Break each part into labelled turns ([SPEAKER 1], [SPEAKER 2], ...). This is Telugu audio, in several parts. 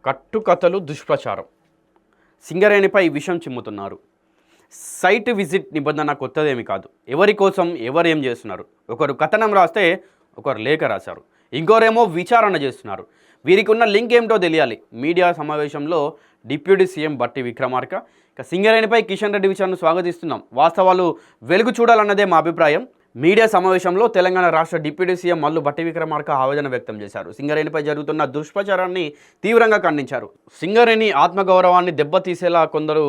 [SPEAKER 1] కట్టుకథలు దుష్ప్రచారం. సింగరేణిపై విషం చిమ్ముతున్నారు. సైట్ విజిట్ నిబంధన కొత్తదేమి కాదు. ఎవరి కోసం ఎవరేం చేస్తున్నారు? ఒకరు కథనం రాస్తే ఒకరు లేఖ రాశారు, ఇంకోరేమో విచారణ చేస్తున్నారు. వీరికి ఉన్న లింక్ ఏమిటో తెలియాలి. మీడియా సమావేశంలో డిప్యూటీ సీఎం బట్టి విక్రమార్క సింగరేణిపై కిషన్ రెడ్డి విచారణను స్వాగతిస్తున్నాం, వాస్తవాలు వెలుగు చూడాలన్నదే మా అభిప్రాయం. మీడియా సమావేశంలో తెలంగాణ రాష్ట్ర డిప్యూటీ సీఎం మల్లు బట్టి విక్రమార్క ఆవేదన వ్యక్తం చేశారు. సింగరేణిపై జరుగుతున్న దుష్ప్రచారాన్ని తీవ్రంగా ఖండించారు. సింగరేణి ఆత్మగౌరవాన్ని దెబ్బతీసేలా కొందరు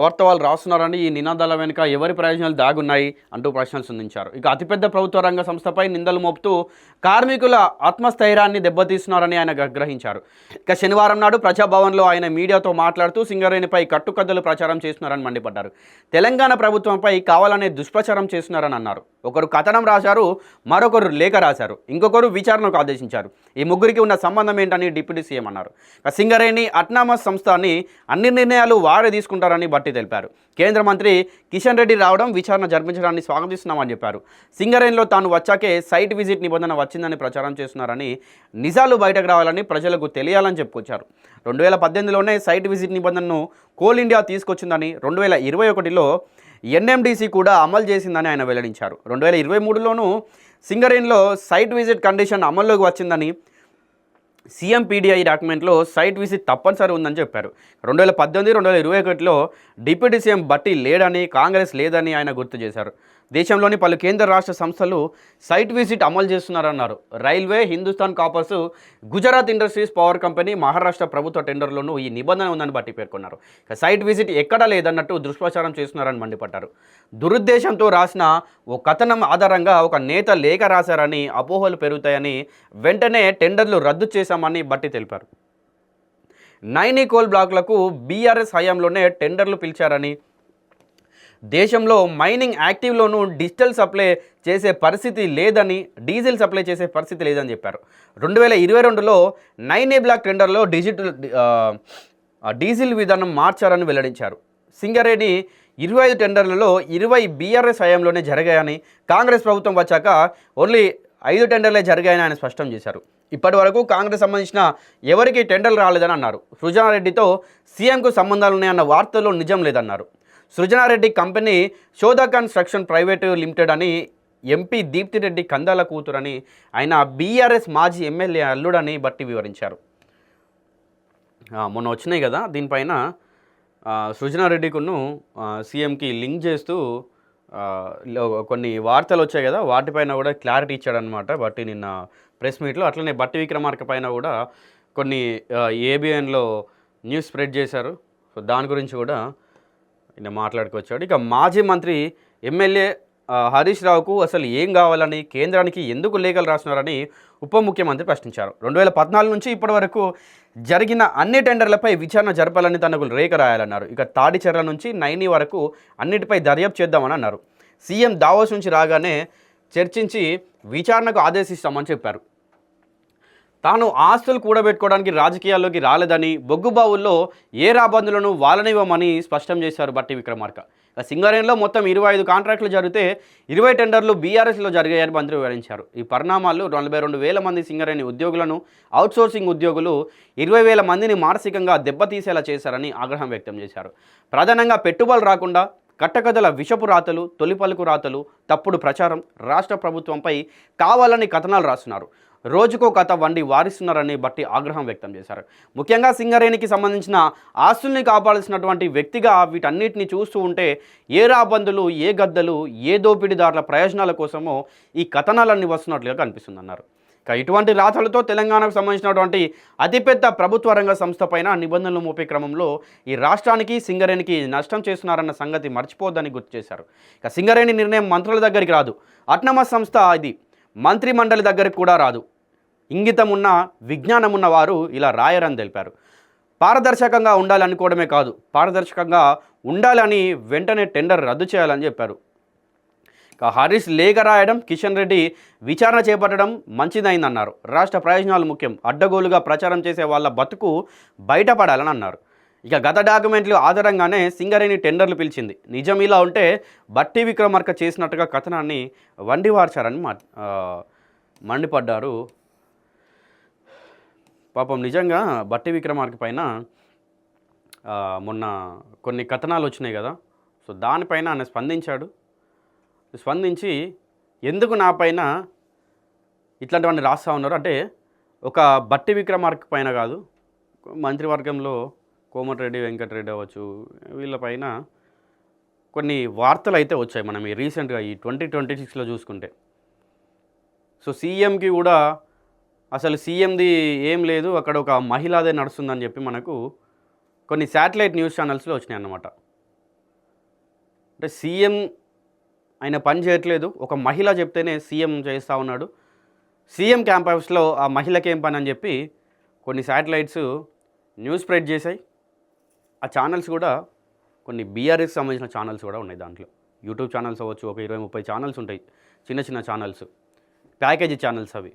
[SPEAKER 1] వార్తలు రాస్తున్నారని, ఈ నినాదాల వెనుక ఎవరి ప్రయోజనాలు దాగున్నాయి అంటూ ప్రశ్నలు సంధించారు. ఇక అతిపెద్ద ప్రభుత్వ రంగ సంస్థపై నిందలు మోపుతూ కార్మికుల ఆత్మస్థైర్యాన్ని దెబ్బతీస్తున్నారని ఆయన ఆగ్రహించారు. ఇక శనివారం నాడు ప్రజాభవన్లో ఆయన మీడియాతో మాట్లాడుతూ సింగరేణిపై కట్టుకథలు ప్రచారం చేస్తున్నారని మండిపడ్డారు. తెలంగాణ ప్రభుత్వంపై కావాలనే దుష్ప్రచారం చేస్తున్నారని అన్నారు. ఒకరు కథనం రాశారు, మరొకరు లేఖ రాశారు, ఇంకొకరు విచారణకు ఆదేశించారు. ఈ ముగ్గురికి ఉన్న సంబంధం ఏంటని డిప్యూటీ సీఎం అన్నారు. సింగరేణి అట్నామస్ సంస్థని అన్ని నిర్ణయాలు వారే తీసుకుంటారని బట్టి తెలిపారు. కేంద్ర మంత్రి కిషన్ రెడ్డి రావడం, విచారణ జరిపించడాన్ని స్వాగతిస్తున్నామని చెప్పారు. సింగరేణిలో తాను వచ్చాకే సైట్ విజిట్ నిబంధన వచ్చిందని ప్రచారం చేస్తున్నారని, నిజాలు బయటకు రావాలని ప్రజలకు తెలియాలని చెప్పుకొచ్చారు. 2018లోనే సైట్ విజిట్ నిబంధనను కోల్ ఇండియా తీసుకొచ్చిందని, 2021లో ఎన్ఎండిసి కూడా అమలు చేసిందని ఆయన వెల్లడించారు. 2023లోనూ సింగరేణిలో సైట్ విజిట్ కండిషన్ అమల్లోకి వచ్చిందని, సిఎంపీడిఐ డాక్యుమెంట్లో సైట్ విజిట్ తప్పనిసరి ఉందని చెప్పారు. 2018, 2021లో డిప్యూటీ సీఎం బట్టి లేడని, కాంగ్రెస్ లేదని ఆయన గుర్తు చేశారు. దేశంలోని పలు కేంద్ర రాష్ట్ర సంస్థలు సైట్ విజిట్ అమలు చేస్తున్నారన్నారు. Railway, Hindustan coppers, Gujarat industries power company, Maharashtra ప్రభుత్వ టెండర్లోనూ ఈ నిబంధన ఉందని బట్టి పేర్కొన్నారు. సైట్ విజిట్ ఎక్కడా లేదన్నట్టు దుష్ప్రచారం చేస్తున్నారని మండిపడ్డారు. దురుద్దేశంతో రాసిన ఓ కథనం ఆధారంగా ఒక నేత లేఖ రాశారని, అపోహలు పెరుగుతాయని వెంటనే టెండర్లు రద్దు చేశామని బట్టి తెలిపారు. నైని కోల్ బ్లాక్లకు బీఆర్ఎస్ హయాంలోనే టెండర్లు పిలిచారని, దేశంలో మైనింగ్ యాక్టివ్లోనూ డీజిల్ సప్లై చేసే పరిస్థితి లేదని చెప్పారు. 2022లో 9A బ్లాక్ టెండర్లో డీజిల్ విధానం మార్చారని వెల్లడించారు. సింగరేణి 25 టెండర్లలో 20 బీఆర్ఎస్ హయాంలోనే జరిగాయని, కాంగ్రెస్ ప్రభుత్వం వచ్చాక ఓన్లీ 5 టెండర్లే జరిగాయని ఆయన స్పష్టం చేశారు. ఇప్పటి వరకు కాంగ్రెస్ సంబంధించిన ఎవరికి టెండర్లు రాలేదని అన్నారు. సృజనారెడ్డితో సీఎంకు సంబంధాలున్నాయన్న వార్తల్లో నిజం లేదన్నారు. సృజనారెడ్డి కంపెనీ శోధ కన్స్ట్రక్షన్ ప్రైవేటు లిమిటెడ్ అని, ఎంపీ దీప్తిరెడ్డి కందాల కూతురని, ఆయన బీఆర్ఎస్ మాజీ ఎమ్మెల్యే అల్లుడని బట్టి వివరించారు. మొన్న వచ్చినాయి కదా, దీనిపైన సృజనారెడ్డికును సీఎంకి లింక్ చేస్తూ కొన్ని వార్తలు వచ్చాయి కదా, వాటిపైన కూడా క్లారిటీ ఇచ్చాడనమాట బట్టి నిన్న ప్రెస్ మీట్లో. అట్లనే బట్టి విక్రమార్క పైన కూడా కొన్ని ఏబిఎన్లో న్యూస్ స్ప్రెడ్ చేశారు. సో దాని గురించి కూడా ఈయన మాట్లాడుకొచ్చాడు. ఇక మాజీ మంత్రి ఎమ్మెల్యే హరీష్ రావుకు అసలు ఏం కావాలని, కేంద్రానికి ఎందుకు లేఖలు రాస్తున్నారని ఉప ముఖ్యమంత్రి ప్రశ్నించారు. 2014 నుంచి ఇప్పటి వరకు జరిగిన అన్ని టెండర్లపై విచారణ జరపాలని తనకు లేఖ రాయాలన్నారు. ఇక తాడిచెర్ల నుంచి నైని వరకు అన్నిటిపై దర్యాప్తు చేద్దామని అన్నారు. సీఎం దావోస్ నుంచి రాగానే చర్చించి విచారణకు ఆదేశిస్తామని చెప్పారు. తాను ఆస్తులు కూడబెట్టుకోవడానికి రాజకీయాల్లోకి రాలేదని, బొగ్గుబావుల్లో ఏ రాబందులను వాళ్ళనివ్వమని స్పష్టం చేశారు బట్టి విక్రమార్క. సింగరేణిలో మొత్తం 25 కాంట్రాక్టులు జరిగితే 20 టెండర్లు బీఆర్ఎస్లో జరిగాయని మంత్రి వివరించారు. ఈ పరిణామాలు 42,000 మంది సింగరేణి ఉద్యోగులను, అవుట్సోర్సింగ్ ఉద్యోగులు 20,000 మందిని మానసికంగా దెబ్బతీసేలా చేశారని ఆగ్రహం వ్యక్తం చేశారు. ప్రధానంగా పెట్టుబడులు రాకుండా కట్టకథల విషపు రాతలు, తొలిపలుకు రాతలు, తప్పుడు ప్రచారం, రాష్ట్ర ప్రభుత్వంపై కావాలని కథనాలు రాస్తున్నారు. రోజుకో కథ వండి వారిస్తున్నారని బట్టి ఆగ్రహం వ్యక్తం చేశారు. ముఖ్యంగా సింగరేణికి సంబంధించిన ఆస్తుల్ని కాపాడాల్సినటువంటి వ్యక్తిగా వీటన్నిటిని చూస్తూ ఉంటే ఏ రాబందులు, ఏ గద్దలు, ఏ దోపిడీదారుల ప్రయోజనాల కోసమో ఈ కథనాలన్నీ వస్తున్నట్లుగా కనిపిస్తుందన్నారు. ఇక ఇటువంటి రాతలతో తెలంగాణకు సంబంధించినటువంటి అతిపెద్ద ప్రభుత్వ రంగ సంస్థ పైన నిబంధనలు మోపే క్రమంలో ఈ రాష్ట్రానికి, సింగరేణికి నష్టం చేస్తున్నారన్న సంగతి మర్చిపోద్దని గుర్తు చేశారు. ఇక సింగరేణి నిర్ణయం మంత్రుల దగ్గరికి రాదు. అట్నామస్ సంస్థ ఇది మంత్రి మండలి దగ్గరికి కూడా రాదు. ఇంగితం ఉన్న, విజ్ఞానం ఉన్న వారు ఇలా రాయరని తెలిపారు. పారదర్శకంగా ఉండాలనుకోవడమే కాదు, పారదర్శకంగా ఉండాలని వెంటనే టెండర్ రద్దు చేయాలని చెప్పారు. హరీష్ లేఖ రాయడం, కిషన్ రెడ్డి విచారణ చేపట్టడం మంచిదైందన్నారు. రాష్ట్ర ప్రయోజనాలు ముఖ్యం, అడ్డగోలుగా ప్రచారం చేసే వాళ్ళ బతుకు బయటపడాలని అన్నారు. ఇక గత డాక్యుమెంట్లు ఆధారంగానే సింగరేణి టెండర్లు పిలిచింది. నిజం ఇలా ఉంటే బట్టి విక్రమార్క చేసినట్టుగా కథనాన్ని వండివార్చారని మండిపడ్డారు. పాపం నిజంగా బట్టి విక్రమార్క పైన మొన్న కొన్ని కథనాలు వచ్చినాయి కదా, సో దానిపైన ఆయన స్పందించాడు. స్పందించి ఎందుకు నా పైన ఇట్లాంటివన్నీ రాస్తూ ఉన్నారు అంటే, ఒక బట్టి విక్రమార్క పైన కాదు, మంత్రివర్గంలో కోమటిరెడ్డి వెంకటరెడ్డి అవ్వచ్చు, వీళ్ళపైన కొన్ని వార్తలు అయితే వచ్చాయి మనం ఈ రీసెంట్గా ఈ 2026లో చూసుకుంటే. సో సీఎంకి కూడా అసలు సీఎంది ఏం లేదు, అక్కడ ఒక మహిళదే నడుస్తుందని చెప్పి మనకు కొన్ని శాటిలైట్ న్యూస్ ఛానల్స్లో వచ్చినాయి అన్నమాట. అంటే సీఎం ఆయన పని చేయట్లేదు, ఒక మహిళ చెప్తేనే సీఎం చేస్తూ ఉన్నాడు, సీఎం క్యాంప్ హౌస్లో ఆ మహిళకి ఏం పని అని చెప్పి కొన్ని శాటిలైట్స్ న్యూస్ స్ప్రెడ్ చేశాయి. ఆ ఛానల్స్ కూడా కొన్ని బీఆర్ఎస్కి సంబంధించిన ఛానల్స్ కూడా ఉన్నాయి దాంట్లో. యూట్యూబ్ ఛానల్స్ అవ్వచ్చు, ఒక 20-30 ఛానల్స్ ఉంటాయి, చిన్న చిన్న ఛానల్స్, ప్యాకేజీ ఛానల్స్ అవి.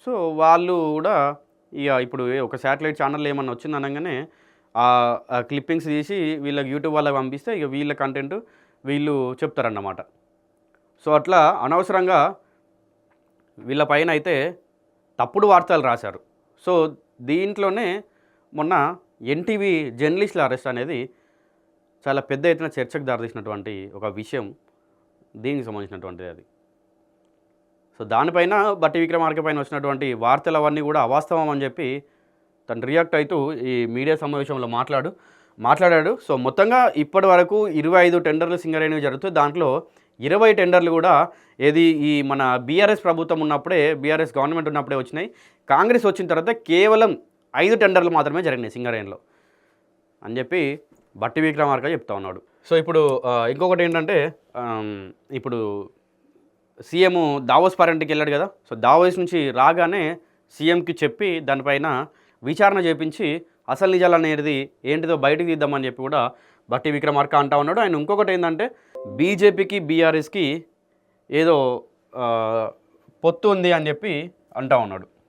[SPEAKER 1] సో వాళ్ళు కూడా ఇక ఇప్పుడు ఒక శాటిలైట్ ఛానల్ ఏమన్నా వచ్చింది అనగానే ఆ క్లిప్పింగ్స్ తీసి వీళ్ళకి యూట్యూబ్ వాళ్ళకి పంపిస్తే ఇక వీళ్ళ కంటెంట్ వీళ్ళు చెప్తారన్నమాట. సో అట్లా అనవసరంగా వీళ్ళ పైన అయితే తప్పుడు వార్తలు రాశారు. సో దీంట్లోనే మొన్న ఎన్టీవీ జర్నలిస్టుల అరెస్ట్ అనేది చాలా పెద్ద ఎత్తున చర్చకు దారితీసినటువంటి ఒక విషయం, దీనికి సంబంధించినటువంటిది అది. సో దానిపైన బట్టి విక్రమార్క పైన వచ్చినటువంటి వార్తలు అవన్నీ కూడా అవాస్తవం అని చెప్పి తను రియాక్ట్ అవుతూ ఈ మీడియా సమావేశంలో మాట్లాడాడు. సో మొత్తంగా ఇప్పటి వరకు 25 టెండర్లు సింగరేణివి జరుగుతాయి. దాంట్లో 20 టెండర్లు కూడా ఏది ఈ మన బీఆర్ఎస్ ప్రభుత్వం ఉన్నప్పుడే, బీఆర్ఎస్ గవర్నమెంట్ ఉన్నప్పుడే వచ్చినాయి. కాంగ్రెస్ వచ్చిన తర్వాత కేవలం 5 టెండర్లు మాత్రమే జరిగినాయి సింగరేణిలో అని చెప్పి బట్టి విక్రమార్క చెప్తా ఉన్నాడు. సో ఇప్పుడు ఇంకొకటి ఏంటంటే, ఇప్పుడు సీఎం దావోస్ పర్యటనకి వెళ్ళాడు కదా, సో దావోస్ నుంచి రాగానే సీఎంకి చెప్పి దానిపైన విచారణ చేపించి అసలు నిజాలు అనేది ఏంటిదో బయటకు తీద్దామని చెప్పి కూడా బట్టి విక్రమార్క అంటా ఉన్నాడు. ఆయన ఇంకొకటి ఏంటంటే, బీజేపీకి బీఆర్ఎస్కి ఏదో పొత్తు ఉంది అని చెప్పి అంటా ఉన్నాడు.